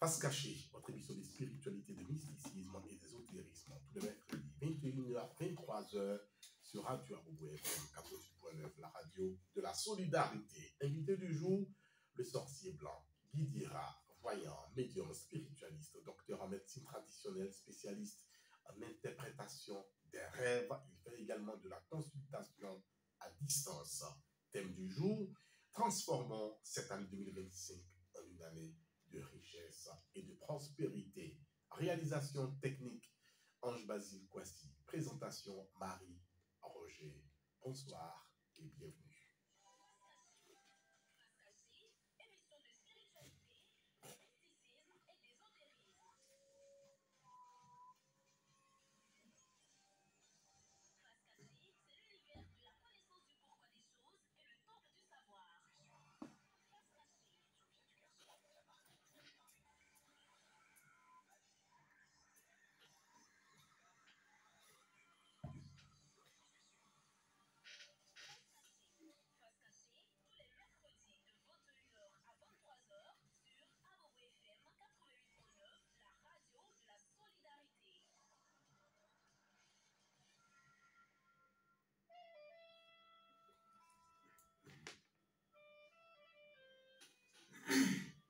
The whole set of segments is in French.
Face cachée, votre émission de spiritualité, de mysticisme et d'ésotérisme, tous les mercredis, 21h, 23h, sur Radio Abobo FM 88.9, la radio de la solidarité. Invité du jour, le sorcier blanc, Guy Dira, voyant, médium, spiritualiste, docteur en médecine traditionnelle, spécialiste en interprétation des rêves. Il fait également de la consultation à distance. Thème du jour, transformons cette année 2025 en une année de richesse et de prospérité. Réalisation technique, Ange Basile Kwasi. Présentation, Marie Roger. Bonsoir et bienvenue.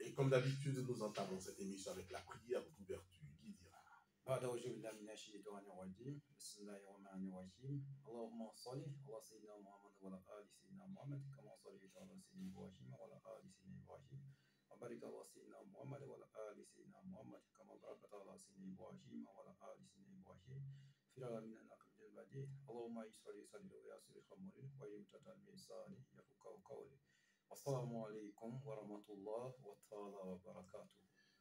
Et comme d'habitude, nous entamons cette émission avec la prière d'ouverture. Guy Dira. بعد أعوذ بالله من الشيطان الرجيم بسم الله الرحمن الرحيم اللهم صل على سيدنا محمد وعلى آل سيدنا محمد كما صليت على سيدنا إبراهيم وعلى آل سيدنا إبراهيم وبارك على سيدنا محمد وعلى آل سيدنا محمد كما باركت على سيدنا إبراهيم وعلى آل سيدنا إبراهيم في العالمين إنك حميد مجيد اللهم يسر صدري ويسر أمري ويمتد من لساني يفقهوا قولي السلام عليكم ورحمة الله تعالى وبركاته.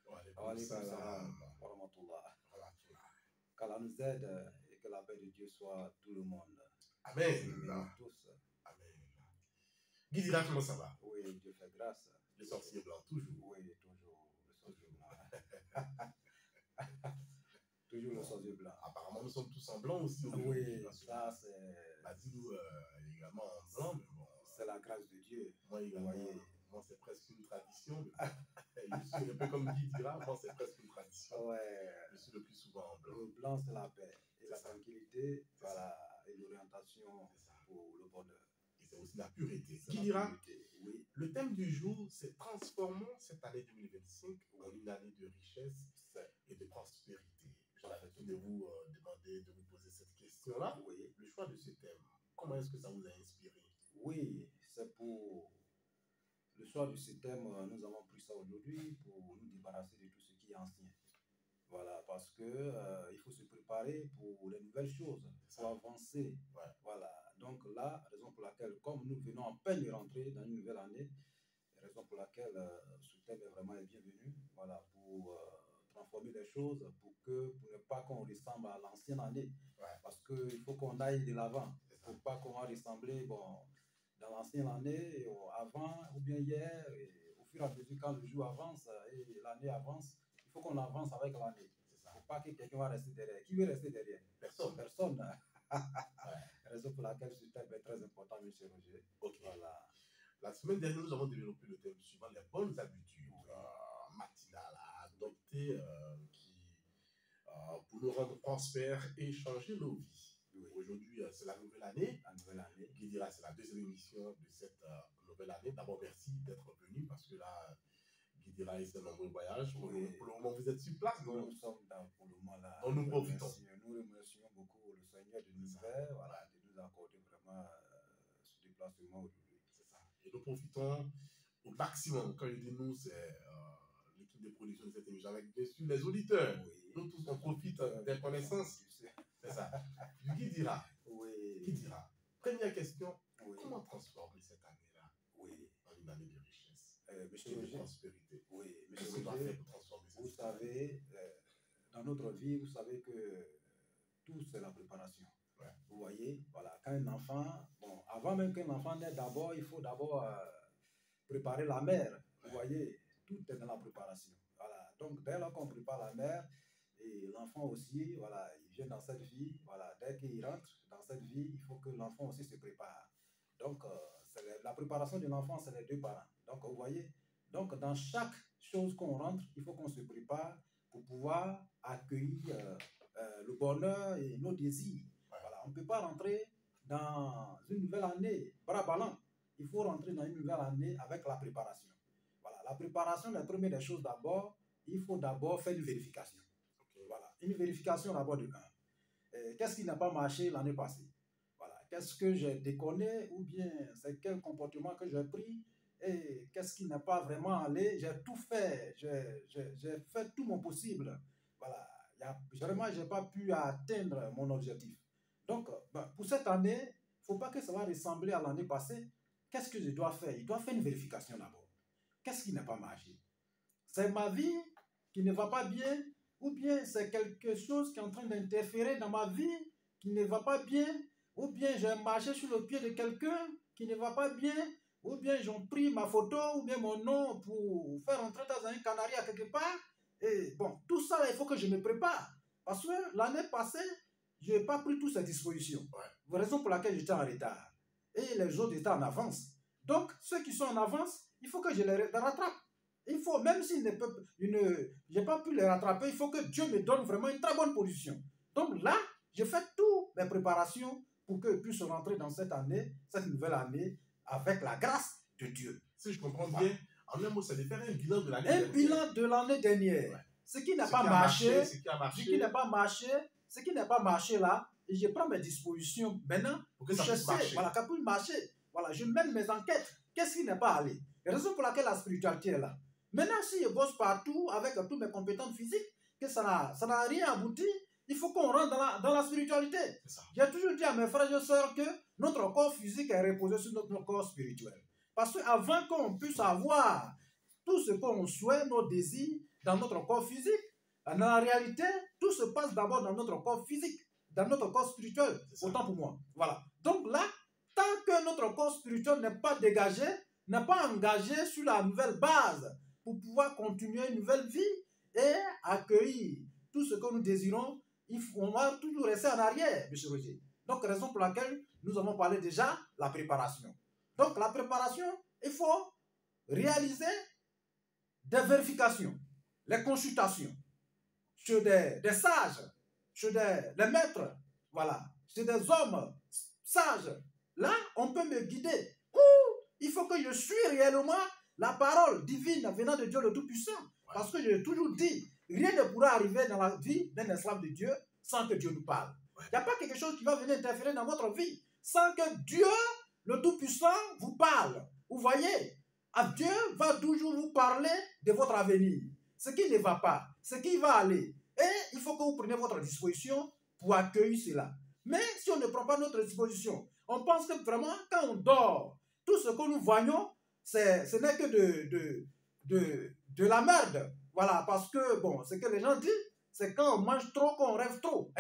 Wa alaykoum salam. ورحمة الله. Qu'Allah nous aide et que la paix de Dieu soit tout le monde. Amen. Tous. Amen. Guy Dira, comment ça va? Oui, Dieu fait grâce. Le sorcier blanc, toujours. Oui, toujours le sorcier blanc. Toujours le sorcier blanc. Apparemment, nous sommes tous en blanc aussi. Oui, ça c'est. Basile également en blanc, mais bon. C'est la grâce de Dieu. Moi également. Moi, c'est presque une tradition. Je suis un peu comme Guy Dira, moi, c'est presque une tradition. Ouais. Je suis le plus souvent en blanc. Le blanc, c'est la paix et la ça. Tranquillité, C'est voilà, et l'orientation ça. pour le bonheur. Et c'est aussi la pureté. C'est Guy la Dira, pureté, oui. le thème du jour, c'est transformons cette année 2025 en une année de richesse et de prospérité. J'aurais l'habitude de vous demander, de vous poser cette question-là. Oui. Le choix de ce thème, comment est-ce que ça vous a inspiré? Oui, c'est pour le soir de ce thème, nous avons pris ça aujourd'hui pour nous débarrasser de tout ce qui est ancien. Voilà, parce que il faut se préparer pour les nouvelles choses, pour avancer. Ouais. Voilà, donc là, raison pour laquelle, comme nous venons en peine de rentrer dans une nouvelle année, raison pour laquelle ce thème est vraiment bienvenu. Voilà, pour transformer les choses, pour ne pas qu'on ressemble à l'ancienne année. Ouais. Parce qu'il faut qu'on aille de l'avant. Il ne faut pas qu'on va ressembler, bon, dans l'ancienne année, avant ou bien hier, et au fur et à mesure quand le jour avance et l'année avance, il faut qu'on avance avec l'année. Il ne faut pas que quelqu'un va rester derrière. Qui veut rester derrière? Personne. Personne. Raison pour laquelle ce thème est très important, M. Roger. Ok. Voilà. La semaine dernière, nous avons développé le thème suivant, les bonnes habitudes matinales à adopter pour nous rendre prospères et changer nos vies. Oui. Aujourd'hui, c'est la nouvelle année. La nouvelle année. Guy Dira, c'est la deuxième émission de cette nouvelle année. D'abord, merci d'être venu parce que là, Guy Dira et ses nombreux voyages. Oui. Pour le moment, vous êtes sur place. Nous sommes pour le moment là. Donc, nous profitons. Nous remercions beaucoup le Seigneur de nous faire, voilà, de nous accorder vraiment ce déplacement aujourd'hui. C'est ça. Et nous profitons au maximum. Quand je dis nous, c'est l'équipe de production de cette émission avec bien sûr les auditeurs. Oui. Nous tous, on profite des connaissances. C'est ça. Du Guy Dira. Oui. Guy Dira. Première question. Oui. Comment transformer cette année-là Oui. en une année de richesse Monsieur et de Roger. prospérité? Oui. Qu'est-ce Monsieur qu'on doit Roger, faire pour transformer cette vous savez, dans notre vie, vous savez que tout c'est la préparation. Ouais. Vous voyez, voilà, quand un enfant, bon, avant même qu'un enfant naisse, d'abord, il faut d'abord préparer la mère. Vous voyez, tout est dans la préparation. Voilà. Donc, dès lors qu'on prépare la mère, et l'enfant aussi, voilà, il vient dans cette vie, voilà, dès qu'il rentre dans cette vie, il faut que l'enfant aussi se prépare. Donc, la préparation de l'enfant, c'est les deux parents. Donc, vous voyez, Donc, dans chaque chose qu'on rentre, il faut qu'on se prépare pour pouvoir accueillir le bonheur et nos désirs. Voilà. On ne peut pas rentrer dans une nouvelle année bras ballants. Il faut rentrer dans une nouvelle année avec la préparation. Voilà. La préparation, la première des choses d'abord, il faut d'abord faire une vérification. Voilà. Une vérification d'abord de qu'est-ce qui n'a pas marché l'année passée? Voilà. Qu'est-ce que j'ai déconné ou bien c'est quel comportement que j'ai pris et qu'est-ce qui n'a pas vraiment allé? J'ai tout fait, j'ai fait tout mon possible. Voilà. Vraiment, je n'ai pas pu atteindre mon objectif. Donc, pour cette année, il ne faut pas que ça va ressembler à l'année passée. Qu'est-ce que je dois faire? Il doit faire une vérification d'abord. Qu'est-ce qui n'a pas marché? C'est ma vie qui ne va pas bien ou bien c'est quelque chose qui est en train d'interférer dans ma vie qui ne va pas bien ou bien j'ai marché sur le pied de quelqu'un qui ne va pas bien ou bien ils ont pris ma photo ou bien mon nom pour faire entrer dans un canari à quelque part. Et bon, tout ça, il faut que je me prépare. Parce que l'année passée, je n'ai pas pris toutes ces dispositions. Raison pour laquelle j'étais en retard. Et les autres étaient en avance. Donc, ceux qui sont en avance, il faut que je les rattrape. Il faut, même s'ils ne peuvent, je n'ai pas pu les rattraper, il faut que Dieu me donne vraiment une très bonne position. Donc là, j'ai fait toutes mes préparations pour que je puisse rentrer dans cette année, cette nouvelle année, avec la grâce de Dieu. Si je comprends bien, en un mot, c'est de faire un bilan de l'année dernière. Un bilan de l'année dernière. Ouais. Ce qui n'a pas marché, ce qui n'a pas marché, ce qui n'a pas marché là, et je prends mes dispositions maintenant pour que ça puisse marcher. Voilà, ça puisse marcher. Voilà, je mène mes enquêtes. Qu'est-ce qui n'est pas allé? La raison pour laquelle la spiritualité est là. Maintenant, si je bosse partout avec toutes mes compétences physiques, que ça n'a rien abouti, il faut qu'on rentre dans la spiritualité. J'ai toujours dit à mes frères et sœurs que notre corps physique est reposé sur notre corps spirituel. Parce qu'avant qu'on puisse avoir tout ce qu'on souhaite, nos désirs, dans notre corps physique, dans la réalité, tout se passe d'abord dans notre corps physique, dans notre corps spirituel, autant pour moi. Voilà. Donc là, tant que notre corps spirituel n'est pas dégagé, n'est pas engagé sur la nouvelle base pour pouvoir continuer une nouvelle vie et accueillir tout ce que nous désirons, on va toujours rester en arrière, M. Roger. Donc, raison pour laquelle nous avons parlé déjà la préparation. Donc, la préparation, il faut réaliser des vérifications, les consultations chez des sages, chez des maîtres, voilà, chez des hommes sages. Là, on peut me guider. Il faut que je suis réellement la parole divine venant de Dieu le Tout-Puissant. Parce que j'ai toujours dit, rien ne pourra arriver dans la vie d'un esclave de Dieu sans que Dieu nous parle. Il n'y a pas quelque chose qui va venir interférer dans votre vie sans que Dieu, le Tout-Puissant, vous parle. Vous voyez, Dieu va toujours vous parler de votre avenir. Ce qui ne va pas, ce qui va aller. Et il faut que vous preniez votre disposition pour accueillir cela. Mais si on ne prend pas notre disposition, on pense que vraiment, quand on dort, tout ce que nous voyons, ce n'est que de la merde. Voilà, parce que, bon, ce que les gens disent, c'est quand on mange trop qu'on rêve trop.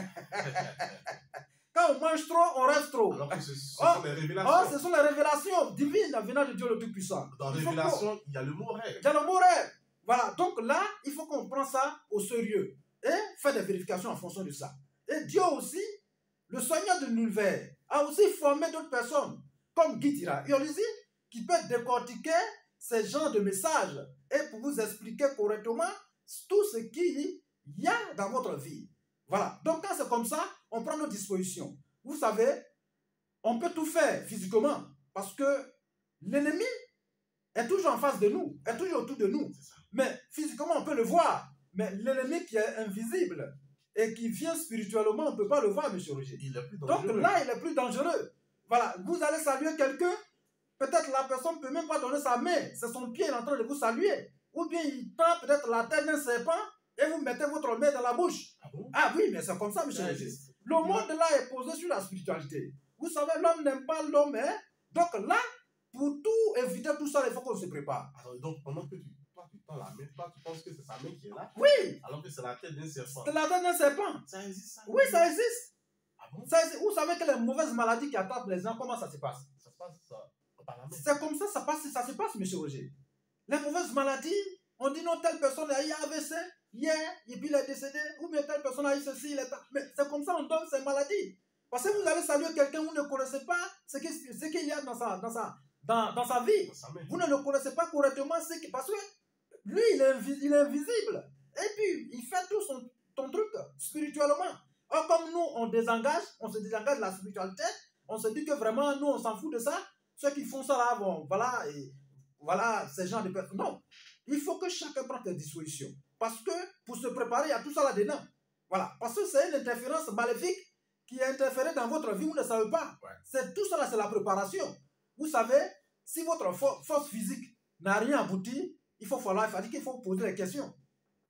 Quand on mange trop, on rêve trop. Alors que ce sont les révélations. Ce sont les révélations divines venant de Dieu le Tout-Puissant. Dans révélation, il y a le mot rêve. Il y a le mot rêve. Voilà, donc là, il faut qu'on prenne ça au sérieux et faire des vérifications en fonction de ça. Et Dieu aussi, le Seigneur de l'univers, a aussi formé d'autres personnes, comme Guy Tirayolisi, qui peut décortiquer ces genres de messages et pour vous expliquer correctement tout ce qu'il y a dans votre vie. Voilà. Donc, quand c'est comme ça, on prend nos dispositions. Vous savez, on peut tout faire physiquement parce que l'ennemi est toujours en face de nous, est toujours autour de nous. Mais physiquement, on peut le voir. Mais l'ennemi qui est invisible et qui vient spirituellement, on ne peut pas le voir, M. Roger. Il est plus dangereux. Donc là, il est plus dangereux. Voilà. Vous allez saluer quelqu'un, peut-être la personne ne peut même pas donner sa main. C'est son pied, il est en train de vous saluer. Ou bien il tend peut-être la tête d'un serpent et vous mettez votre main dans la bouche. Ah bon? Ah oui, mais c'est comme ça, M. Roger. Le monde là est posé sur la spiritualité. Vous savez, l'homme n'aime pas l'homme. Hein? Donc là, pour tout éviter tout ça, il faut qu'on se prépare. Alors, donc, pendant que tu tends la main, toi, tu penses que c'est sa main qui est là? Oui. Alors que c'est la tête d'un serpent. C'est la tête d'un serpent. Ça existe, ça? Oui, ça existe. Ah bon? Vous savez que les mauvaises maladies qui attaquent les gens, comment ça se passe? Ça se passe par la main. C'est comme ça, ça se passe, M. Roger. Les mauvaises maladies, on dit non, telle personne a eu AVC hier, et puis il est décédé, ou bien telle personne a eu ceci, mais c'est comme ça on donne ces maladies. Parce que vous allez saluer quelqu'un, vous ne connaissez pas ce qu'il y a dans dans sa vie. Dans sa main. Vous ne le connaissez pas correctement, parce que lui, il est invisible. Et puis, il fait tout ton truc spirituellement. Or, comme nous, on se désengage de la spiritualité, on se dit que vraiment, nous, on s'en fout de ça. Ceux qui font ça là, bon, voilà, ces gens de personnes. Non, il faut que chacun prenne ses dispositions. Parce que pour se préparer, il y a tout ça là-dedans. Voilà, parce que c'est une interférence maléfique qui est interférée dans votre vie, vous ne savez pas. Ouais. C'est tout ça là, c'est la préparation. Vous savez, si votre force physique n'a rien abouti, il faut dire qu'il faut poser des questions.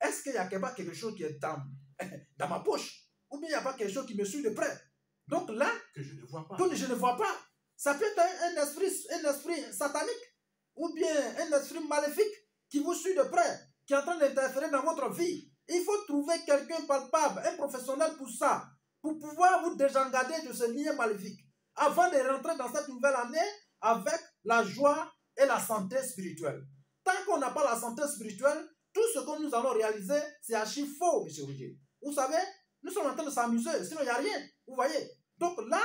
Est-ce qu'il n'y a pas quelque chose qui est dans ma poche? Ou bien il n'y a pas quelque chose qui me suit de près? Donc là, que je ne vois pas. que je ne vois pas. Ça peut être un esprit satanique ou bien un esprit maléfique qui vous suit de près, qui est en train d'interférer dans votre vie. Il faut trouver quelqu'un palpable, un professionnel pour ça, pour pouvoir vous désengager de ce lien maléfique, avant de rentrer dans cette nouvelle année avec la joie et la santé spirituelle. Tant qu'on n'a pas la santé spirituelle, tout ce que nous allons réaliser, c'est archi faux, M. Roger. Vous savez, nous sommes en train de s'amuser, sinon il n'y a rien. Vous voyez? Donc là,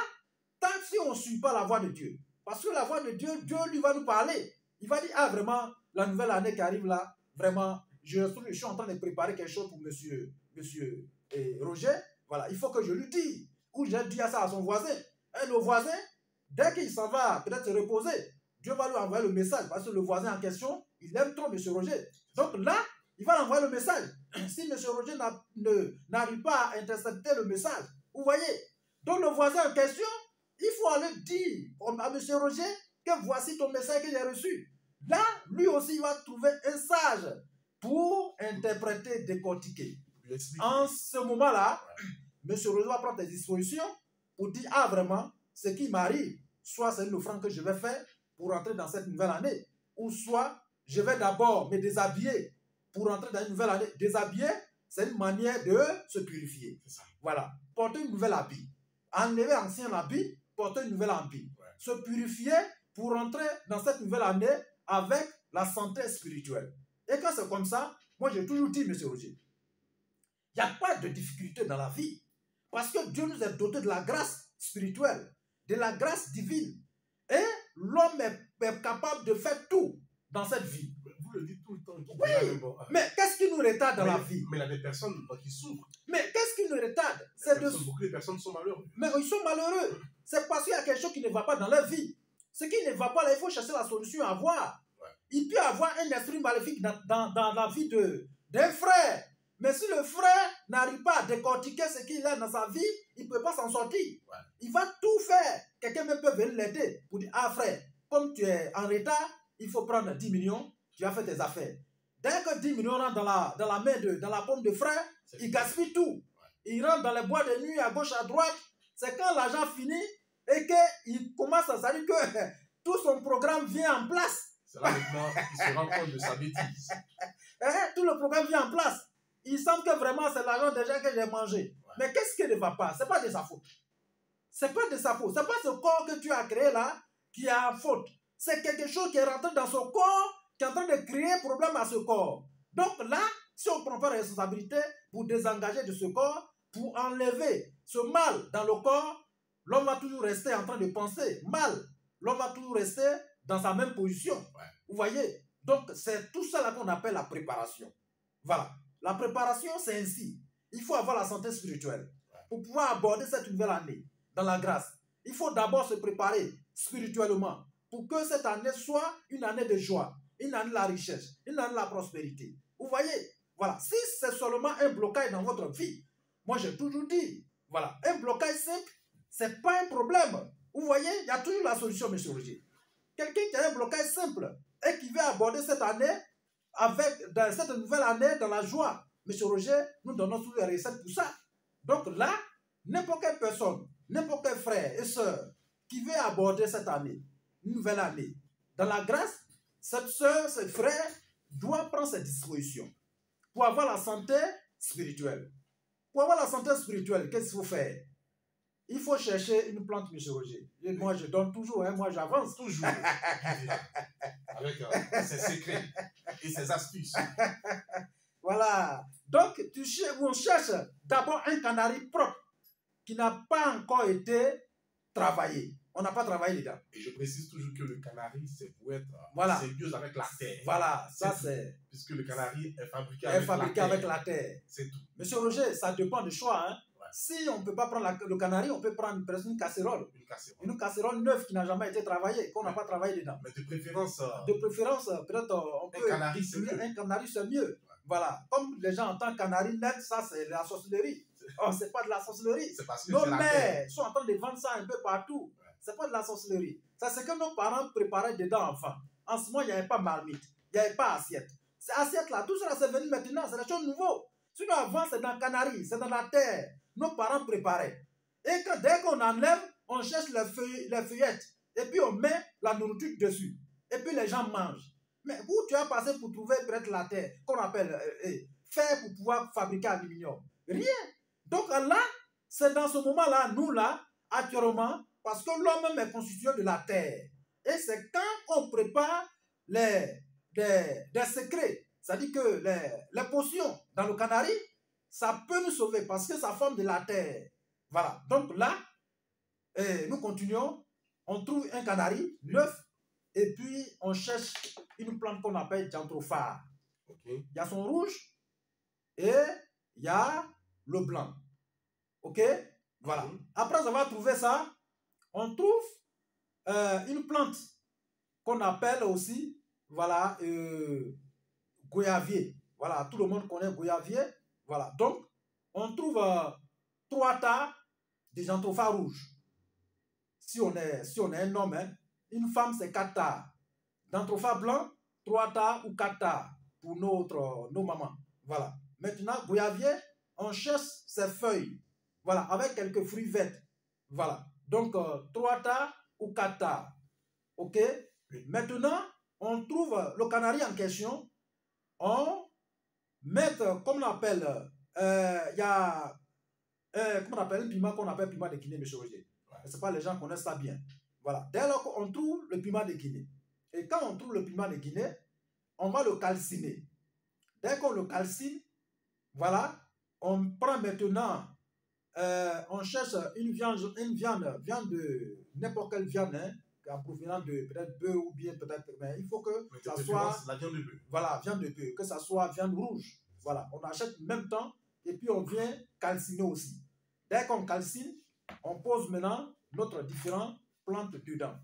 tant si on ne suit pas la voix de Dieu, parce que la voix de Dieu, Dieu lui va nous parler. Il va dire, ah vraiment, la nouvelle année qui arrive là, vraiment, je suis en train de préparer quelque chose pour monsieur Roger. Voilà, il faut que je lui dise. Ou j'ai dit ça à son voisin. Et le voisin, dès qu'il s'en va peut-être se reposer, Dieu va lui envoyer le message. Parce que le voisin en question, il aime trop M. Roger. Donc là, il va envoyer le message. Si M. Roger n'arrive pas à intercepter le message, vous voyez. Donc le voisin en question, il faut aller dire à M. Roger que voici ton message que j'ai reçu. Là, lui aussi, il va trouver un sage pour interpréter, décortiquer. En ce moment-là, M. Roger va prendre des dispositions pour dire, ah vraiment, ce qui m'arrive, soit c'est une offrande que je vais faire pour rentrer dans cette nouvelle année, ou soit je vais d'abord me déshabiller pour rentrer dans une nouvelle année. Déshabiller, c'est une manière de se purifier. Voilà, porter une nouvelle habit. Enlever l'ancien habit, porter une nouvelle habit. Ouais. Se purifier pour rentrer dans cette nouvelle année avec la santé spirituelle. Et quand c'est comme ça, moi j'ai toujours dit, M. Roger, il n'y a pas de difficulté dans la vie. Parce que Dieu nous a doté de la grâce spirituelle, de la grâce divine. Et l'homme est capable de faire tout dans cette vie. Vous le dites tout le temps. Oui, mais qu'est-ce qui nous retarde dans la vie? Mais il y a des personnes qui souffrent. Mais qu'est-ce qui nous retarde? Beaucoup de personnes sont malheureuses. Mais ils sont malheureux. C'est parce qu'il y a quelque chose qui ne va pas dans leur vie. Ce qui ne va pas là, il faut chercher la solution à voir. Ouais. Il peut y avoir un esprit maléfique dans la vie d'un frère. Mais si le frère n'arrive pas à décortiquer ce qu'il a dans sa vie, il ne peut pas s'en sortir. Ouais. Il va tout faire. Quelqu'un même peut venir l'aider pour dire, ah frère, comme tu es en retard, il faut prendre 10 millions, tu vas faire tes affaires. Dès que 10 millions rentrent dans la main, dans la paume de frère, il gaspille tout. Ouais. Il rentre dans les bois de nuit, à gauche, à droite. C'est quand l'argent finit et qu'il commence à savoir que tout son programme vient en place. C'est là maintenant qu'il se rend compte de sa bêtise. Tout le programme vient en place. Il semble que vraiment c'est l'argent déjà que j'ai mangé. Ouais. Mais qu'est-ce qui ne va pas? Ce n'est pas de sa faute. Ce n'est pas de sa faute. Ce n'est pas ce corps que tu as créé là qui a faute. C'est quelque chose qui est rentré dans son corps, qui est en train de créer un problème à ce corps. Donc là, si on ne prend pas la responsabilité pour désengager de ce corps, pour enlever ce mal dans le corps, l'homme va toujours rester en train de penser mal. L'homme va toujours rester dans sa même position. Ouais. Vous voyez? Donc c'est tout ça là qu'on appelle la préparation. Voilà. La préparation, c'est ainsi. Il faut avoir la santé spirituelle. Ouais. Pour pouvoir aborder cette nouvelle année dans la grâce, il faut d'abord se préparer spirituellement pour que cette année soit une année de joie, une année de la richesse, une année de la prospérité. Vous voyez? Voilà. Si c'est seulement un blocage dans votre vie, moi j'ai toujours dit, voilà, un blocage simple, c'est pas un problème. Vous voyez? Il y a toujours la solution, M. Roger. Quelqu'un qui a un blocage simple et qui veut aborder cette année dans cette nouvelle année dans la joie, M. Roger, nous donnons toutes les recettes pour ça. Donc là, n'importe quelle personne, n'importe quel frère et soeur qui veut aborder cette année, une nouvelle année, dans la grâce, cette soeur, ce frère doit prendre ses dispositions pour avoir la santé spirituelle. Pour avoir la santé spirituelle, qu'est-ce qu'il faut faire? Il faut chercher une plante, M. Roger. Et moi, je donne toujours, hein, moi, j'avance. Toujours. Avec ses secrets et ses astuces. Voilà. Donc, on cherche d'abord un canari propre qui n'a pas encore été travaillé. on n'a pas travaillé dedans. Et je précise toujours que le canari, c'est pour être Voilà. symbiose avec la terre. Voilà, ça c'est Puisque le canari est fabriqué avec la terre. C'est tout. Monsieur Roger, ça dépend du choix. Hein. Ouais. Si on ne peut pas prendre le canari, on peut prendre une casserole. Une casserole neuve qui n'a jamais été travaillée, qu'on n'a pas travaillé dedans. Mais de préférence, peut-être on peut. Un canari, c'est mieux. Un canari, c'est mieux. Ouais. Voilà. Comme les gens entendent canari net, ça c'est de la sorcellerie. Oh, c'est pas de la sorcellerie. C'est parce que nos mères sont en train de vendre ça un peu partout. Ouais. C'est pas de la sorcellerie. Ça, c'est que nos parents préparaient dedans enfant. En ce moment, il n'y avait pas marmite. Il n'y avait pas assiette. Ces assiettes-là, tout cela, c'est venu maintenant. C'est des choses nouvelles. Sinon, avant, c'est dans le canari, c'est dans la terre. Nos parents préparaient. Et dès qu'on enlève, on cherche les feuillettes. Et puis, on met la nourriture dessus. Et puis, les gens mangent. Mais où tu as passé pour trouver peut-être la terre, qu'on appelle fer pour pouvoir fabriquer aluminium? Rien. Donc là, c'est dans ce moment-là, nous là, actuellement, parce que l'homme est constitué de la terre. Et c'est quand on prépare des secrets, c'est-à-dire que les potions dans le canari, ça peut nous sauver parce que ça forme de la terre. Voilà. Donc là, nous continuons, on trouve un canari neuf et puis on cherche une plante qu'on appelle jantrophare. Okay. Il y a son rouge et il y a le blanc. Ok? Voilà. Après avoir trouvé ça, on trouve une plante qu'on appelle aussi, voilà, goyavier. Voilà, tout le monde connaît goyavier. Voilà. Donc, on trouve 3 tas de jantrophare rouge. Si on est un homme, hein, une femme, c'est 4 tas. Jantrophare blanc, 3 tas ou 4 tas pour nos mamans. Voilà. Maintenant, goyavier, on cherche ses feuilles. Voilà, avec quelques fruits verts. Voilà. Donc, 3 tas ou 4 tas. OK? Maintenant, on trouve le canari en question. On met, comme on appelle, il y a, comment on appelle, un piment qu'on appelle piment de Guinée, monsieur Roger. Je ne sais pas, les gens connaissent ça bien. Voilà. Dès lors qu'on trouve le piment de Guinée. Et quand on trouve le piment de Guinée, on va le calciner. Dès qu'on le calcine, voilà, on prend maintenant, on cherche une viande de n'importe quelle viande, hein, en provenant de peut-être bœuf ou bien peut-être, mais il faut que ça soit la viande de bœuf. Voilà, viande de bœuf, que ça soit viande rouge. Voilà, on achète en même temps et puis on vient calciner aussi. Dès qu'on calcine, on pose maintenant notre différentes plantes dedans.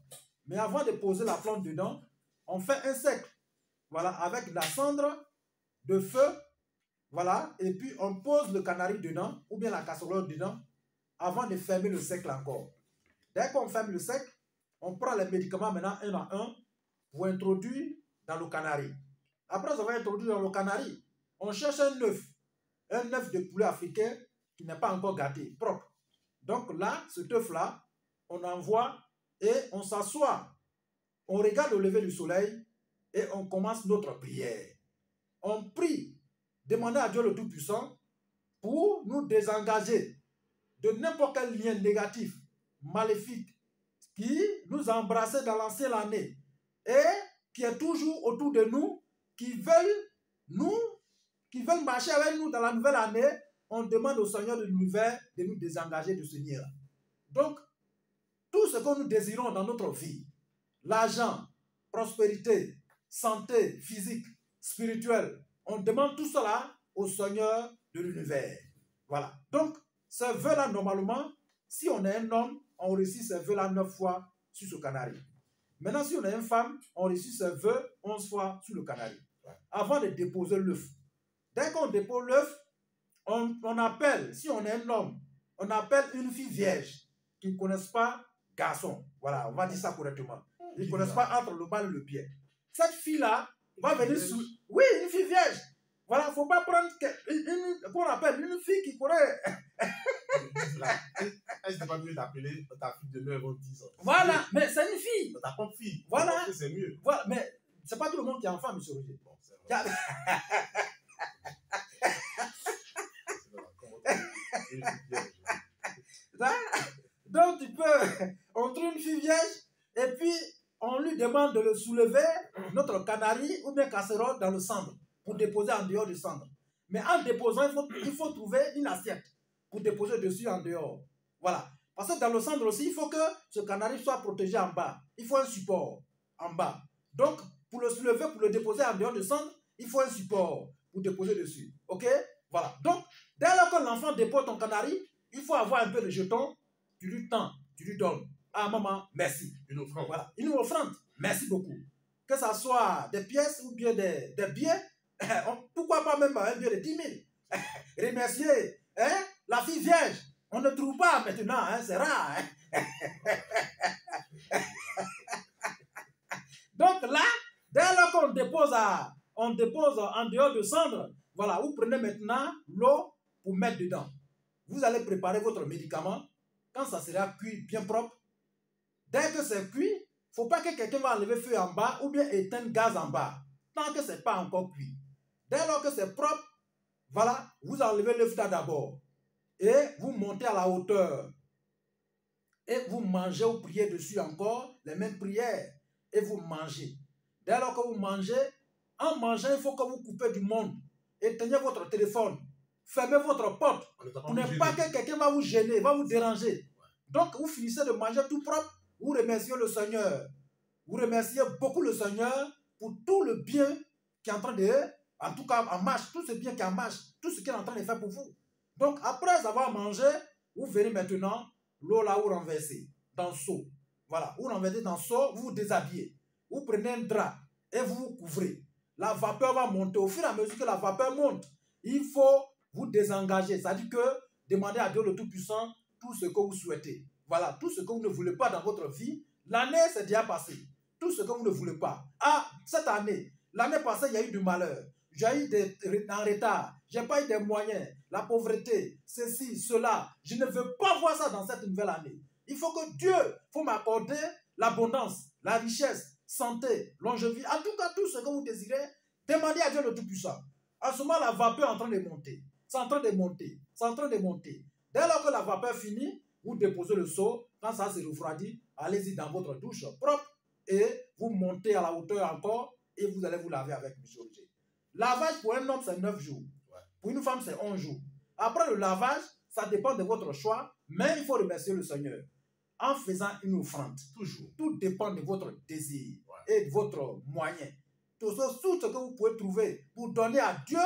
Mais avant de poser la plante dedans, on fait un cercle, voilà, avec de la cendre de feu, voilà, et puis on pose le canari dedans ou bien la casserole dedans avant de fermer le cercle encore. Dès qu'on ferme le cercle, on prend les médicaments maintenant un à un pour introduire dans le canari. Après avoir introduit dans le canari, on cherche un œuf de poulet africain qui n'est pas encore gâté, propre. Donc là, cet œuf-là, on envoie et on s'assoit. On regarde le lever du soleil et on commence notre prière. On prie, demander à Dieu le Tout-Puissant pour nous désengager de n'importe quel lien négatif, maléfique, qui nous a embrassés dans l'ancienne année et qui est toujours autour de nous, qui veulent marcher avec nous dans la nouvelle année. On demande au Seigneur de l'univers de nous désengager de ce lien. Donc, tout ce que nous désirons dans notre vie, l'argent, prospérité, santé physique, spirituelle, on demande tout cela au Seigneur de l'univers. Voilà. Donc, ce vœu-là, normalement, si on est un homme, on réussit ce vœu-là 9 fois sur ce canari. Maintenant, si on est une femme, on réussit ce vœu 11 fois sur le canari. Avant de déposer l'œuf. Dès qu'on dépose l'œuf, on appelle, si on est un homme, on appelle une fille vierge qui ne connaissent pas garçon. Voilà, on va dire ça correctement. Ils ne connaissent pas entre le bas et le pied. Cette fille-là va venir sous... Oui, une fille vierge. Voilà, il ne faut pas prendre qu'on appelle une fille qui connaît... Est-ce que c'est pas mieux d'appeler ta fille de 9 ans, 10 ans? Voilà, mais c'est une fille. Ta propre fille. Voilà. C'est mieux. Voilà, mais c'est pas tout le monde qui est enfant, monsieur Roger. Bon, c'est vrai. Donc, tu peux, on trouve une fille vierge et puis on lui demande de le soulever, notre canari ou bien casserole dans le cendre pour déposer en dehors du cendre. Mais en déposant, il faut trouver une assiette pour déposer dessus en dehors. Voilà. Parce que dans le centre aussi, il faut que ce canari soit protégé en bas. Il faut un support en bas. Donc, pour le soulever, pour le déposer en dehors du centre, il faut un support pour déposer dessus. OK? Voilà. Donc, dès lors que l'enfant dépose ton canari, il faut avoir un peu de jeton. Tu lui tends, tu lui donnes. Ah, maman, merci. Une offrande. Voilà. Une offrande. Merci beaucoup. Que ça soit des pièces ou bien des billets, pourquoi pas même un billet de 10 000. Remercier la fille vierge. On ne trouve pas maintenant, hein, c'est rare. Hein. Donc là, dès lors qu'on dépose, on dépose en dehors de cendre, voilà, vous prenez maintenant l'eau pour mettre dedans. Vous allez préparer votre médicament. Quand ça sera cuit bien propre, dès que c'est cuit, il ne faut pas que quelqu'un va enlever feu en bas ou bien éteindre gaz en bas. Tant que ce n'est pas encore cuit. Dès lors que c'est propre, voilà, vous enlevez l'œuf d'abord. Et vous montez à la hauteur. Et vous mangez ou priez dessus encore les mêmes prières. Et vous mangez. Dès lors que vous mangez, en mangeant, il faut que vous coupez du monde. Éteignez votre téléphone. Fermez votre porte. Pour ne pas que quelqu'un va vous gêner, va vous déranger. Donc, vous finissez de manger tout propre. Vous remerciez le Seigneur. Vous remerciez beaucoup le Seigneur pour tout le bien qui est en train de... En tout cas, en marche. Tout ce bien qui est en marche. Tout ce qu'il est en train de faire pour vous. Donc, après avoir mangé, vous verrez maintenant l'eau là où renverser dans le seau. Voilà, vous renversez dans le seau, vous vous déshabillez. Vous prenez un drap et vous vous couvrez. La vapeur va monter. Au fur et à mesure que la vapeur monte, il faut vous désengager. C'est-à-dire que demandez à Dieu le Tout-Puissant tout ce que vous souhaitez. Voilà, tout ce que vous ne voulez pas dans votre vie. L'année s'est déjà passée. Tout ce que vous ne voulez pas. Ah, cette année, l'année passée, il y a eu du malheur. J'ai eu en retard. Je n'ai pas eu des moyens. La pauvreté, ceci, cela. Je ne veux pas voir ça dans cette nouvelle année. Il faut que Dieu, faut m'accorder l'abondance, la richesse, santé, longévité. En tout cas, tout ce que vous désirez, demandez à Dieu le Tout-Puissant. En ce moment, la vapeur est en train de monter. C'est en train de monter. C'est en train de monter. Dès lors que la vapeur finit, vous déposez le seau. Quand ça se refroidit, allez-y dans votre douche propre et vous montez à la hauteur encore et vous allez vous laver avec M. Roger. Lavage pour un homme, c'est 9 jours. Ouais. Pour une femme, c'est 11 jours. Après le lavage, ça dépend de votre choix, mais il faut remercier le Seigneur en faisant une offrande. Toujours. Tout dépend de votre désir et de votre moyen. Tout ce que vous pouvez trouver pour donner à Dieu,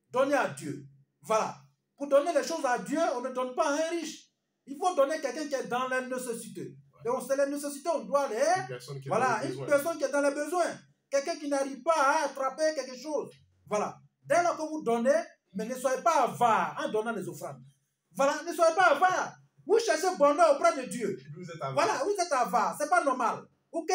donnez à Dieu. Voilà. Pour donner les choses à Dieu, on ne donne pas à un riche. Il faut donner à quelqu'un qui est dans la nécessité. Ouais. Donc, c'est la nécessité, on doit les... Voilà, une personne qui est dans les besoins. Quelqu'un qui n'arrive pas à attraper quelque chose. Voilà. Dès lors que vous donnez, mais ne soyez pas avare en donnant les offrandes. Voilà, ne soyez pas avare. Vous cherchez bonheur auprès de Dieu. Voilà, vous êtes avare. Ce n'est pas normal. Ok?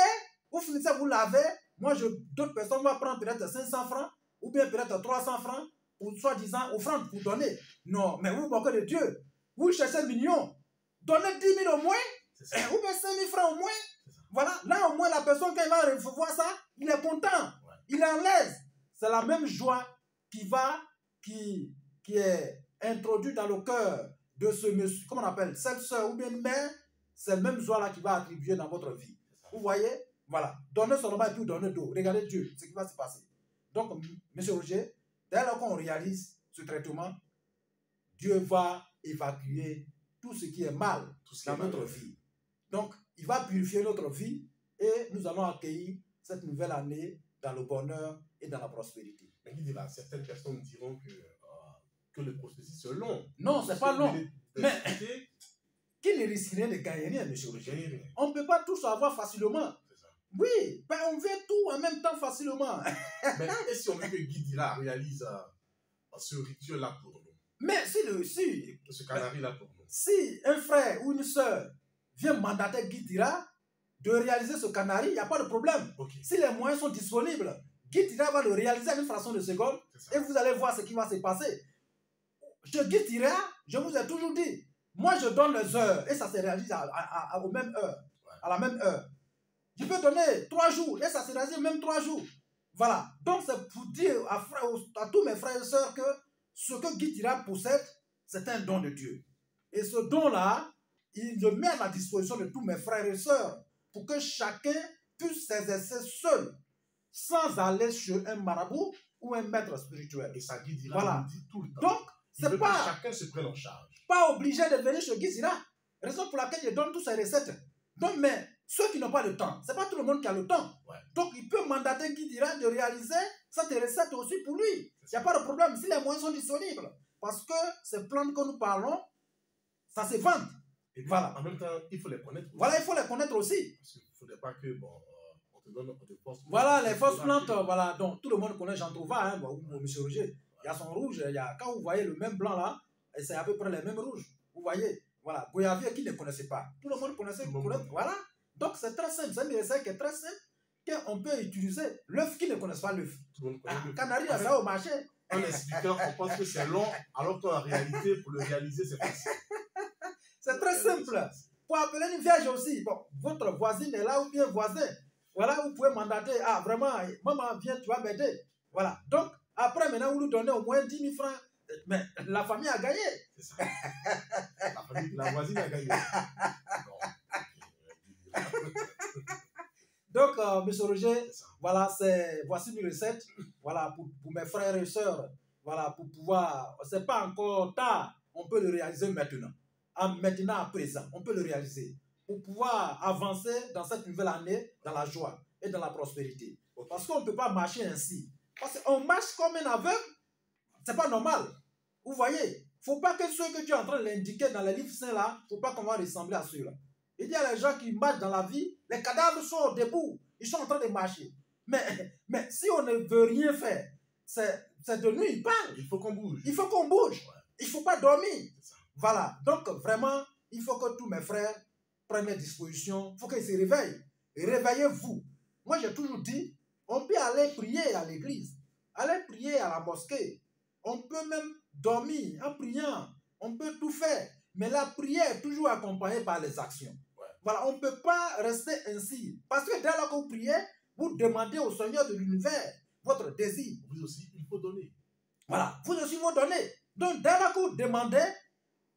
Vous finissez, vous lavez. Moi, d'autres personnes vont prendre peut-être 500 francs ou bien peut-être 300 francs pour soi-disant offrande pour donner. Non, mais vous vous moquez de Dieu. Vous cherchez millions. Donnez 10 000 au moins. Ou bien 5 000 francs au moins. Voilà, là au moins la personne, quand il va voir ça, il est content, ouais. Il est en l'aise. C'est la même joie qui est introduite dans le cœur de ce monsieur, comment on appelle, cette soeur ou bien une mère, c'est la même joie-là qui va attribuer dans votre vie. Vous voyez? Voilà, donnez seulement et puis donnez d'eau. Regardez Dieu, ce qui va se passer. Donc, M. Roger, dès lors qu'on réalise ce traitement, Dieu va évacuer tout ce qui est mal dans notre vie. Donc, il va purifier notre vie et nous allons accueillir cette nouvelle année dans le bonheur et dans la prospérité. Mais qui dira, certaines personnes diront que le processus est long. Non, ce n'est pas long. Mais qui ne risque rien de gagner rien, M. Roger? On ne peut pas tout savoir facilement. Oui, ben on veut tout en même temps facilement. Mais et si on veut que Guy Dira réalise ce rituel-là pour nous? Mais si ce canari-là pour nous. Si un frère ou une soeur vient mandater Guy Dira de réaliser ce canari, il n'y a pas de problème. Okay. Si les moyens sont disponibles, Guy Dira va le réaliser à une fraction de seconde et vous allez voir ce qui va se passer. Je Guy Dira, je vous ai toujours dit, moi je donne les heures et ça se réalise aux mêmes heures, à la même heure. Je peux donner 3 jours et ça se réalise même 3 jours. Voilà. Donc c'est pour dire à tous mes frères et sœurs que ce que Guy Dira possède, c'est un don de Dieu. Et ce don-là, il le met à la disposition de tous mes frères et sœurs pour que chacun puisse s'exercer seul, sans aller chez un marabout ou un maître spirituel. Et ça, Guy Dira voilà. dit tout le temps. Donc, c'est pas... chacun se prenne en charge. Pas obligé de venir chez Guy Dira. Raison pour laquelle je donne toutes ces recettes. Donc, mais ceux qui n'ont pas le temps, ce n'est pas tout le monde qui a le temps. Ouais. Donc, il peut mandater qui dira de réaliser cette recette aussi pour lui. Il n'y a pas de problème si les moyens sont disponibles. Parce que ces plantes que nous parlons, ça se vend. Et puis, Voilà. en même temps, il faut les connaître. Aussi. Voilà, il faut les connaître aussi. Parce qu'il ne faudrait pas que, bon, on te donne des fausses plantes. Voilà, les fausses plantes, voilà, donc tout le monde connaît Jean Trouva, hein, bon, M. Roger. Il y a son rouge, il y a, quand vous voyez le même blanc là, c'est à peu près les mêmes rouges. Vous voyez, voilà, Goyavier qui ne connaissait pas. Tout le monde connaissait, voilà. Donc c'est très simple, c'est une recette qui est très simple, qu'on peut utiliser. L'œuf, qui ne connaît pas l'œuf. Tout le monde connaît l'œuf. Canari a ça au marché. En expliquant, on pense que c'est long, alors qu'en réalité, pour le réaliser, c'est facile. C'est très simple. Pour appeler une vierge aussi, bon, votre voisine est là ou bien voisin. Voilà, vous pouvez mandater, ah vraiment, maman, viens, tu vas m'aider. Voilà, donc, après, maintenant, vous lui donnez au moins 10 000 francs. Mais la famille a gagné. C'est ça. La voisine a gagné. Donc, M. Roger, voilà, voici une recette. Voilà, pour mes frères et sœurs. Voilà, pour pouvoir, c'est pas encore tard, on peut le réaliser maintenant. Maintenant, à présent, on peut le réaliser. Pour pouvoir avancer dans cette nouvelle année, dans la joie et dans la prospérité. Parce qu'on ne peut pas marcher ainsi. Parce qu'on marche comme un aveugle, c'est pas normal. Vous voyez, il ne faut pas que ceux que tu es en train de l'indiquer dans les livres saints là, il ne faut pas qu'on va ressembler à ceux-là. Il y a les gens qui marchent dans la vie, les cadavres sont debout, ils sont en train de marcher. Mais si on ne veut rien faire, c'est de nous, il parle. Il faut qu'on bouge. Il faut qu'on bouge. Ouais. Il ne faut pas dormir. Voilà. Donc vraiment, il faut que tous mes frères prennent les dispositions. Il faut qu'ils se réveillent. Et réveillez-vous. Moi, j'ai toujours dit, on peut aller prier à l'église, aller prier à la mosquée. On peut même dormir en priant. On peut tout faire. Mais la prière est toujours accompagnée par les actions. Ouais. Voilà, on ne peut pas rester ainsi. Parce que dès lors que vous priez, vous demandez au Seigneur de l'univers votre désir. Vous aussi, il faut donner. Voilà, vous aussi, vous donnez. Donc, dès lors que vous demandez,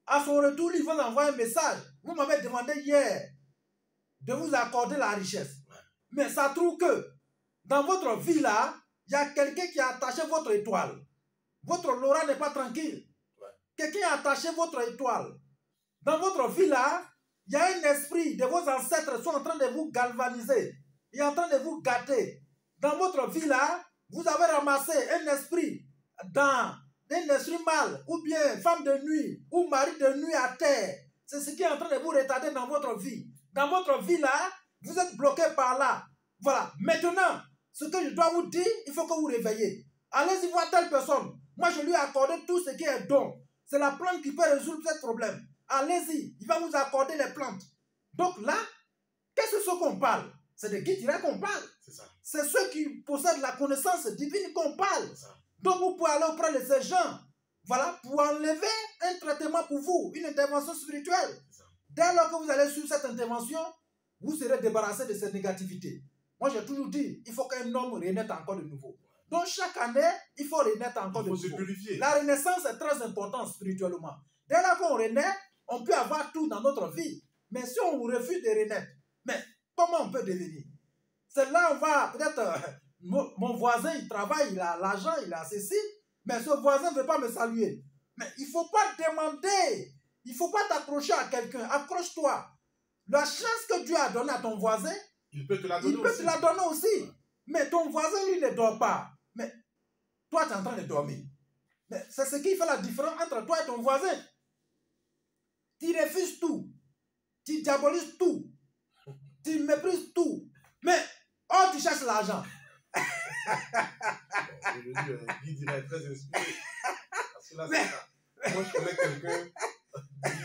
à son retour, il va vous envoyer un message. Vous m'avez demandé hier de vous accorder la richesse. Ouais. Mais ça trouve que dans votre vie là, il y a quelqu'un qui a attaché votre étoile. Votre Laura n'est pas tranquille. Ouais. Quelqu'un a attaché votre étoile. Dans votre vie là, il y a un esprit de vos ancêtres qui sont en train de vous galvaniser. Il est en train de vous gâter. Dans votre vie là, vous avez ramassé un esprit dans un esprit mâle, ou bien femme de nuit, ou mari de nuit à terre. C'est ce qui est en train de vous retarder dans votre vie. Dans votre vie là, vous êtes bloqué par là. Voilà. Maintenant, ce que je dois vous dire, il faut que vous réveillez. Allez-y voir telle personne. Moi, je lui ai accordé tout ce qui est don. C'est la plante qui peut résoudre ce problème. Allez-y, il va vous accorder les plantes. Donc là, qu'est-ce que c'est qu'on parle? C'est de qui dirait qu'on parle. C'est ceux qui possèdent la connaissance divine qu'on parle. Donc vous pouvez aller auprès de ces gens, voilà, pour enlever un traitement pour vous, une intervention spirituelle. Dès lors que vous allez suivre cette intervention, vous serez débarrassé de cette négativité. Moi, j'ai toujours dit, il faut qu'un homme renaisse encore de nouveau. Donc chaque année, il faut renaître encore de nouveau. La renaissance est très importante spirituellement. Dès lors qu'on renaît, on peut avoir tout dans notre vie. Mais si on refuse de renaître, mais comment on peut devenir? C'est là on va, peut-être, mon voisin, il travaille, il a l'argent, il a ceci, mais ce voisin ne veut pas me saluer. Mais il ne faut pas demander, il ne faut pas t'accrocher à quelqu'un, accroche-toi. La chance que Dieu a donnée à ton voisin, il peut te la donner aussi. Te la donner aussi. Mais ton voisin, lui, ne dort pas. Mais toi, tu es en train de dormir. Mais c'est ce qui fait la différence entre toi et ton voisin. Tu refuses tout. Tu diabolises tout. Tu méprises tout. Mais, oh, tu cherches l'argent. Guy dirait très inspiré. Parce que là, c'est ça. Moi, je connais quelqu'un qui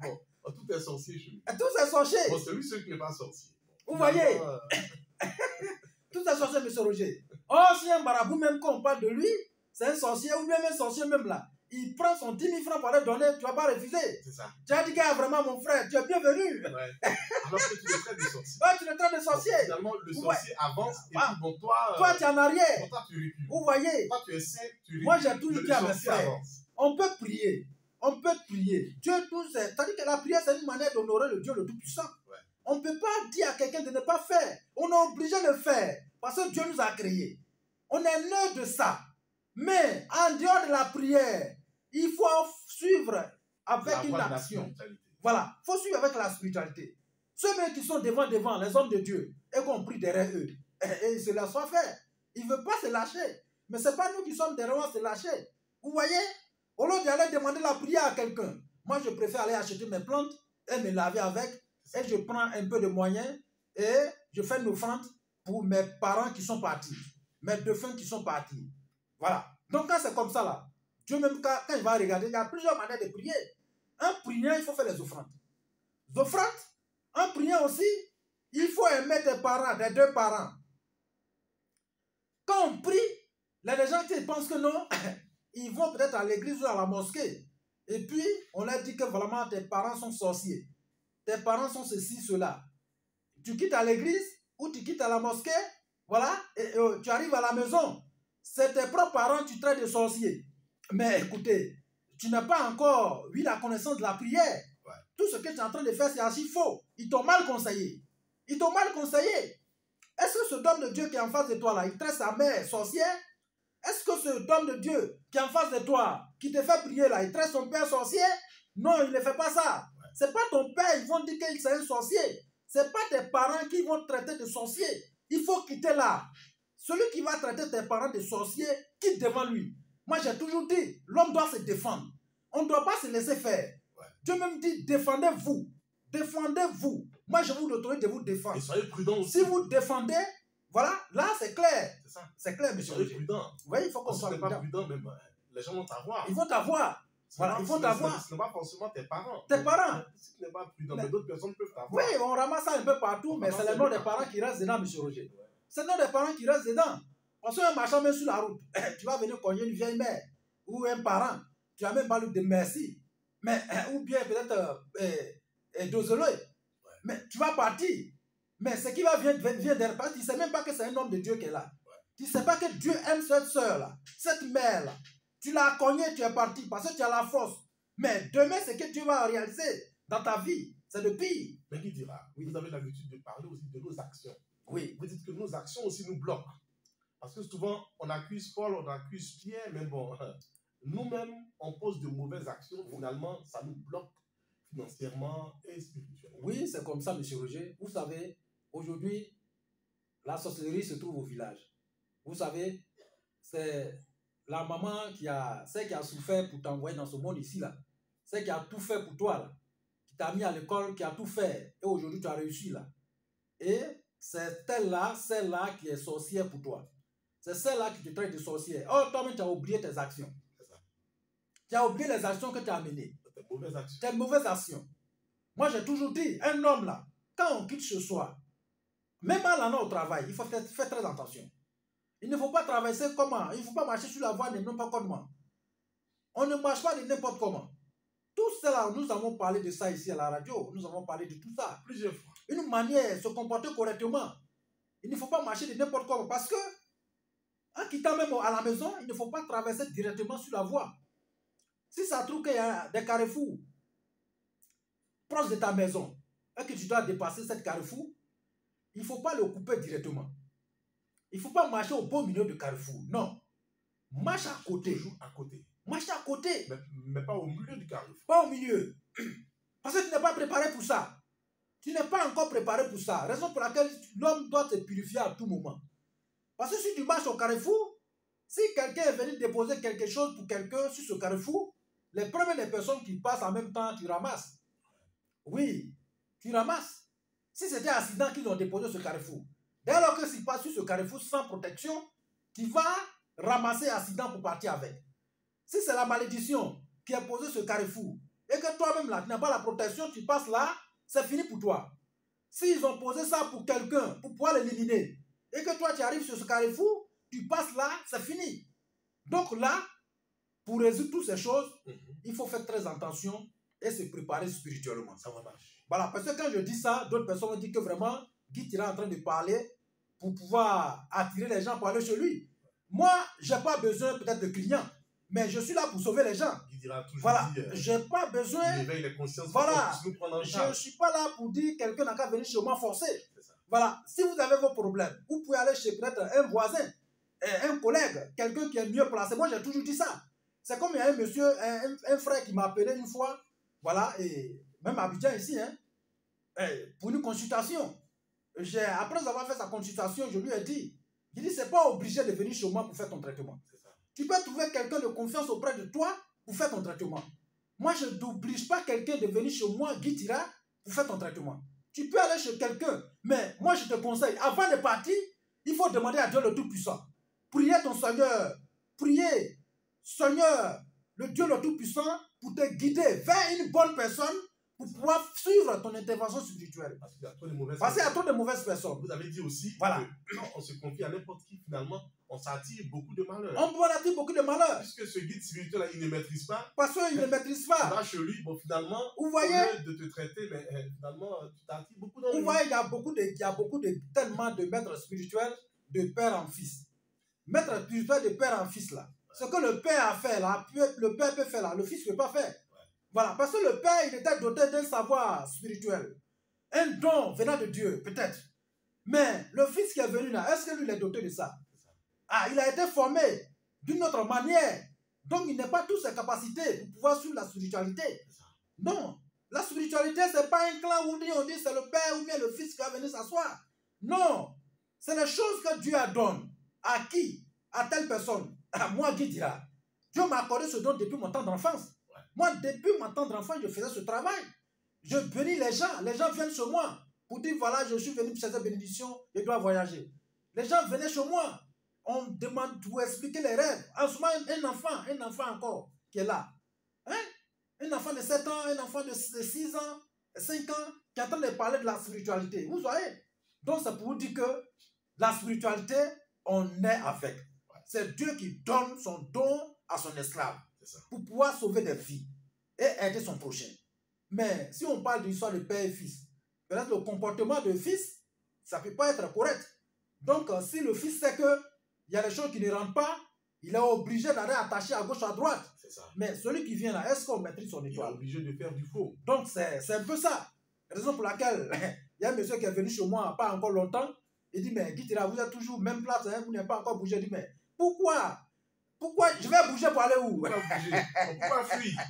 bon, tout est sorcier chez lui. Tout est sorcier. Bon, c'est lui seul qui n'est pas sorcier. Vous voyez tout est sorcier, M. Roger. Oh, si un marabout, même quand on parle de lui, c'est un sorcier, ou bien un sorcier même là. Il prend son 10 000 francs pour aller donner, tu ne vas pas refuser. C'est ça. Tu as dit, gars, vraiment, mon frère, tu es bienvenu. Ouais. Alors que tu le traites de sorcier. Ouais, tu le traites de sorcier. Donc, finalement, le sorcier avance, et puis bon, toi... toi, tu es en arrière. Bon, toi, tu recules. Vous voyez. Toi, tu es saint, tu recules. Moi, j'ai toujours dit à mes frères, on peut prier. On peut prier. Dieu tout sait. C'est-à-dire que la prière, c'est une manière d'honorer le Dieu le Tout-Puissant. Ouais. On ne peut pas dire à quelqu'un de ne pas faire. On est obligé de le faire. Parce que Dieu nous a créés. On est né de ça. Mais en dehors de la prière, il faut suivre avec une action. Voilà, il faut suivre avec la spiritualité. Ceux-mêmes qui sont devant, les hommes de Dieu, et qu'on prie derrière eux, et ils se laissent faire. Ils ne veulent pas se lâcher. Mais ce n'est pas nous qui sommes derrière eux à se lâcher. Vous voyez, au lieu d'aller demander la prière à quelqu'un, moi je préfère aller acheter mes plantes et me laver avec, et je prends un peu de moyens et je fais une offrande pour mes parents qui sont partis, mes défunts qui sont partis. Voilà. Donc quand c'est comme ça là, Dieu même quand il va regarder, il y a plusieurs manières de prier. En priant, il faut faire les offrandes. Les offrandes, en priant aussi, il faut aimer tes parents, tes deux parents. Quand on prie, il y a des gens qui pensent que non, ils vont peut-être à l'église ou à la mosquée. Et puis, on leur dit que vraiment tes parents sont sorciers. Tes parents sont ceci, cela. Tu quittes à l'église ou tu quittes à la mosquée, voilà, et tu arrives à la maison. C'est tes propres parents, tu traites de sorciers. Mais écoutez, tu n'as pas encore eu la connaissance de la prière. Ouais. Tout ce que tu es en train de faire, c'est archi faux. Ils t'ont mal conseillé. Ils t'ont mal conseillé. Est-ce que ce homme de Dieu qui est en face de toi, là, il traite sa mère sorcière? Est-ce que ce homme de Dieu qui est en face de toi, qui te fait prier, là, il traite son père sorcier? Non, il ne fait pas ça. Ouais. Ce n'est pas ton père, ils vont dire qu'il est un sorcier. Ce n'est pas tes parents qui vont te traiter de sorcier. Il faut quitter là. Celui qui va traiter tes parents de sorciers, quitte devant lui. Moi, j'ai toujours dit, l'homme doit se défendre. On ne doit pas se laisser faire. Ouais. Dieu même dit, défendez-vous. Défendez-vous. Moi, je vous autorise de vous défendre. Et soyez prudents aussi. Si vous défendez, voilà, là, c'est clair. C'est ça. C'est clair, monsieur. Soyez prudents. Oui, il faut qu'on soit prudent. Si tu n'es pas prudent, même, les gens vont t'avoir. Ils vont t'avoir. Voilà, ils vont t'avoir. Ce n'est pas forcément tes parents. Tes parents. Si tu n'es pas prudent, mais d'autres personnes peuvent t'avoir. Oui, on ramasse ça un peu partout, mais c'est le nom des parents qui restent dedans, monsieur Roger. Ouais. C'est le nom des parents qui restent dedans. Parce qu'un marchand même sur la route, tu vas venir cogner une vieille mère ou un parent, tu vas même pas lui dire merci. Mais, ou bien peut-être désolé. Ouais. Mais tu vas partir. Mais ce qui va venir derrière, parce que tu ne sais même pas que c'est un homme de Dieu qui est là. Ouais. Tu ne sais pas que Dieu aime cette soeur-là, cette mère-là. Tu l'as cogné, tu es parti parce que tu as la force. Mais demain, ce que tu vas réaliser dans ta vie, c'est le pire. Mais qui dira? Oui. Vous avez l'habitude de parler aussi de nos actions. Oui. Vous dites que nos actions aussi nous bloquent. Parce que souvent, on accuse Paul, on accuse Pierre, mais bon, nous-mêmes, on pose de mauvaises actions. Finalement, ça nous bloque financièrement et spirituellement. Oui, c'est comme ça, monsieur Roger. Vous savez, aujourd'hui, la sorcellerie se trouve au village. Vous savez, c'est la maman celle qui a souffert pour t'envoyer dans ce monde ici, là. Celle qui a tout fait pour toi, là. Qui t'a mis à l'école, qui a tout fait. Et aujourd'hui, tu as réussi, là. Et c'est celle-là qui est sorcière pour toi. C'est celle-là qui te traite de sorcière. Oh, toi-même, tu as oublié tes actions. C'est ça. Tu as oublié les actions que tu as menées. Tes mauvaises actions. Tes mauvaises actions. Moi, j'ai toujours dit, un homme, là, quand on quitte ce soir, même en allant au travail, il faut faire très attention. Il ne faut pas traverser comment. Il ne faut pas marcher sur la voie de n'importe comment. On ne marche pas de n'importe comment. Tout cela, nous avons parlé de ça ici à la radio. Nous avons parlé de tout ça. Plusieurs fois. Une manière de se comporter correctement. Il ne faut pas marcher de n'importe comment. Parce que, en quittant même à la maison, il ne faut pas traverser directement sur la voie. Si ça trouve qu'il y a des carrefours proches de ta maison et que tu dois dépasser cette carrefour, il ne faut pas le couper directement. Il ne faut pas marcher au beau milieu du carrefour. Non. Marche à côté. Toujours à côté. Marche à côté. Mais pas au milieu du carrefour. Pas au milieu. Parce que tu n'es pas préparé pour ça. Tu n'es pas encore préparé pour ça. Raison pour laquelle l'homme doit se purifier à tout moment. Parce que si tu marches au carrefour, si quelqu'un est venu déposer quelque chose pour quelqu'un sur ce carrefour, les premières personnes qui passent en même temps, tu ramasses. Oui, tu ramasses. Si c'était un accident qu'ils ont déposé sur ce carrefour, dès lors que s'il passe sur ce carrefour sans protection, tu vas ramasser l'accident pour partir avec. Si c'est la malédiction qui a posé ce carrefour, et que toi-même là, tu n'as pas la protection, tu passes là, c'est fini pour toi. S'ils ont posé ça pour quelqu'un, pour pouvoir l'éliminer, et que toi tu arrives sur ce carrefour, tu passes là, c'est fini. Donc là, pour résoudre toutes ces choses, il faut faire très attention et se préparer spirituellement. Ça va marcher. Voilà, parce que quand je dis ça, d'autres personnes vont dire que vraiment, Guy est en train de parler pour pouvoir attirer les gens pour aller chez lui. Moi, je n'ai pas besoin peut-être de clients, mais je suis là pour sauver les gens. Il dira toujours voilà, je n'ai pas besoin. Il éveille les consciences. Voilà, je ne suis pas là pour dire quelqu'un n'a qu'à venir chez moi forcer. Voilà, si vous avez vos problèmes, vous pouvez aller chez peut-être un voisin, un collègue, quelqu'un qui est mieux placé. Moi, j'ai toujours dit ça. C'est comme il y a un monsieur, un frère qui m'a appelé une fois, voilà, et même à Abidjan ici, hein, pour une consultation. Après avoir fait sa consultation, je lui ai dit, c'est pas obligé de venir chez moi pour faire ton traitement. Tu peux trouver quelqu'un de confiance auprès de toi pour faire ton traitement. Moi, je n'oblige pas quelqu'un de venir chez moi, Guy Tira, pour faire ton traitement. Tu peux aller chez quelqu'un, mais moi, je te conseille, avant de partir, il faut demander à Dieu le Tout-Puissant. Prier ton Seigneur. Prier, Seigneur, le Dieu le Tout-Puissant, pour te guider vers une bonne personne pour pouvoir suivre ton intervention spirituelle. Parce qu'il y a trop de mauvaises Parce qu'il y a trop de mauvaises personnes. Vous avez dit aussi voilà. que quand on se confie à n'importe qui, finalement, on s'attire beaucoup de malheur. On peut attirer beaucoup de malheur. Puisque ce guide spirituel, il ne maîtrise pas. Parce qu'il ne maîtrise pas. Tu vas chez lui, bon, finalement, vous voyez, au lieu de te traiter, mais finalement, tu t'attires beaucoup d'ennuis. Vous voyez, il y a beaucoup de tellement de maîtres spirituels de père en fils. Maître spirituel de père en fils, là. Ce que le père a fait, là, le père peut faire, là, le fils ne peut pas faire. Voilà, parce que le père, il était doté d'un savoir spirituel. Un don venant de Dieu, peut-être. Mais le fils qui est venu là, est-ce que lui, il est doté de ça? Ah, il a été formé d'une autre manière. Donc, il n'a pas toutes ses capacités pour pouvoir suivre la spiritualité. Non. La spiritualité, ce n'est pas un clan où on dit c'est le père ou bien le fils qui va venir s'asseoir. Non. C'est les choses que Dieu a donné. À qui? À telle personne. À moi, Guy Tira. Dieu m'a accordé ce don depuis mon temps d'enfance. Moi, depuis mon temps d'enfant, je faisais ce travail. Je bénis les gens. Les gens viennent chez moi pour dire, voilà, je suis venu pour cette bénédiction, je dois voyager. Les gens venaient chez moi. On demande pour expliquer les rêves. En ce moment, un enfant encore qui est là. Hein? Un enfant de 7 ans, un enfant de 6 ans, 5 ans, qui est en train de parler de la spiritualité. Vous voyez? Donc, c'est pour vous dire que la spiritualité, on est avec. C'est Dieu qui donne son don à son esclave pour pouvoir sauver des vies et aider son prochain. Mais si on parle d'une histoire de père et fils, peut-être le comportement de fils, ça ne peut pas être correct. Donc, si le fils sait qu'il y a des choses qui ne rentrent pas, il est obligé d'aller attacher à gauche, à droite. Mais celui qui vient là, est-ce qu'on maîtrise son étoile? Il est obligé de faire du faux. Donc, c'est un peu ça. La raison pour laquelle il y a un monsieur qui est venu chez moi pas encore longtemps. Il dit, mais Guy Tira, vous êtes toujours même place, hein, vous n'avez pas encore bougé. Je dis, mais pourquoi je vais bouger pour aller où? Pourquoi bouger? Pourquoi fuir?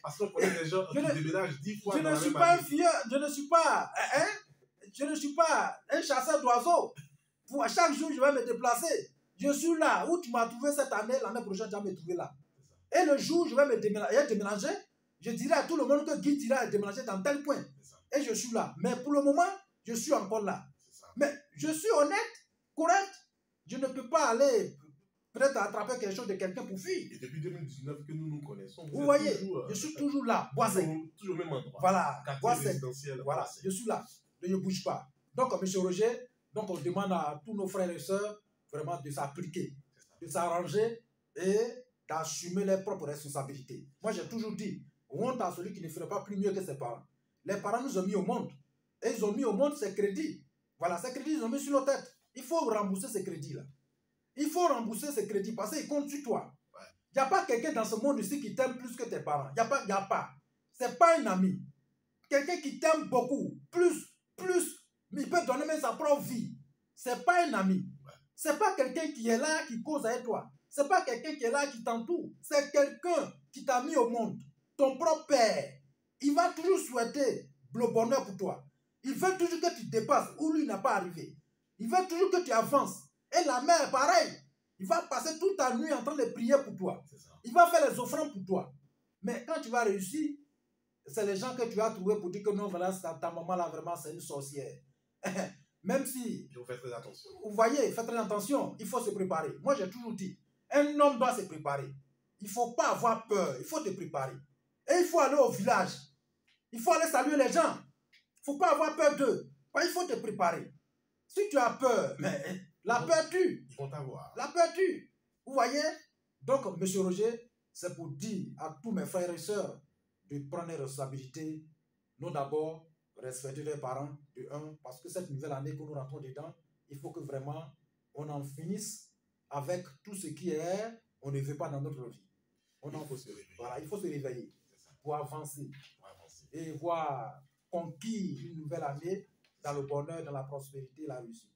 Parce qu'on connaît des gens qui déménagent 10 fois. Je ne suis pas un filleur, je ne suis pas un chasseur d'oiseaux. À chaque jour, je vais me déplacer. Je suis là. Où tu m'as trouvé cette année, l'année prochaine, tu vas me trouver là. Et le jour où je vais me déménager, je dirai à tout le monde que Guy Tira est déménagé dans tel point. Et je suis là. Mais pour le moment, je suis encore là. Mais je suis honnête, correct. Je ne peux pas aller peut-être attraper quelque chose de quelqu'un pour fuir. Et depuis 2019 que nous nous connaissons, vous voyez, je suis toujours là, boisé. Toujours au même endroit. Voilà, boisé. Voilà, je suis là. Je ne bouge pas. Donc, M. Roger, donc on demande à tous nos frères et sœurs vraiment de s'appliquer, de s'arranger et d'assumer leurs propres responsabilités. Moi, j'ai toujours dit, honte à celui qui ne ferait pas plus mieux que ses parents. Les parents nous ont mis au monde. Et ils ont mis au monde ces crédits. Voilà, ces crédits, ils ont mis sur nos têtes. Il faut rembourser ces crédits-là. Il faut rembourser ces crédits parce qu'ils comptent sur toi. Il n'y a pas quelqu'un dans ce monde ici qui t'aime plus que tes parents. Il n'y a pas. Ce n'est pas un ami. Quelqu'un qui t'aime beaucoup, plus, mais il peut donner même sa propre vie. Ce n'est pas un ami. Ce n'est pas quelqu'un qui est là, qui cause avec toi. Ce n'est pas quelqu'un qui est là, qui t'entoure. C'est quelqu'un qui t'a mis au monde. Ton propre père. Il va toujours souhaiter le bonheur pour toi. Il veut toujours que tu dépasses où lui n'a pas arrivé. Il veut toujours que tu avances. Et la mère, pareil. Il va passer toute ta nuit en train de prier pour toi. Il va faire les offrandes pour toi. Mais quand tu vas réussir, c'est les gens que tu vas trouver pour dire que non, voilà, ta maman là, vraiment, c'est une sorcière. Même si... Il faut faire très attention. Vous voyez, faites très attention. Il faut se préparer. Moi, j'ai toujours dit, un homme doit se préparer. Il ne faut pas avoir peur. Il faut te préparer. Et il faut aller au village. Il faut aller saluer les gens. Il ne faut pas avoir peur d'eux. Il faut te préparer. Si tu as peur, mais la peur tue. Ils vont t'avoir. La peur tue. Vous voyez? Donc, M. Roger, c'est pour dire à tous mes frères et sœurs de prendre les responsabilités. Nous d'abord, respecter les parents, de un, parce que cette nouvelle année que nous rentrons dedans, il faut que vraiment on en finisse avec tout ce qui est, on ne veut pas dans notre vie. Il faut se réveiller. Voilà, il faut se réveiller pour avancer. Et voir conquis une nouvelle année dans le bonheur, dans la prospérité et la réussite.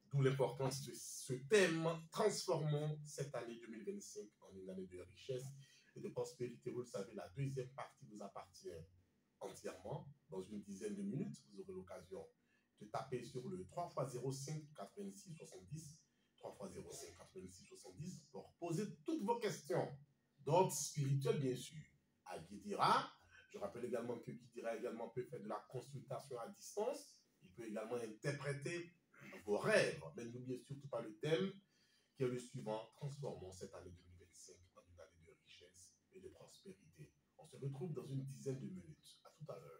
D'où l'importance de ce thème. Transformons cette année 2025 en une année de richesse et de prospérité. Vous le savez, la deuxième partie vous appartient. entièrement dans une dizaine de minutes. Vous aurez l'occasion de taper sur le 3x05 86 70, 3x05 86 70 pour poser toutes vos questions d'ordre spirituel, bien sûr, à Guidira. Je rappelle également que Guidira également peut faire de la consultation à distance. Il peut également interpréter vos rêves. Mais n'oubliez surtout pas le thème qui est le suivant: transformons cette année 2025 en une année de richesse et de prospérité. On se retrouve dans une dizaine de minutes. À tout à l'heure.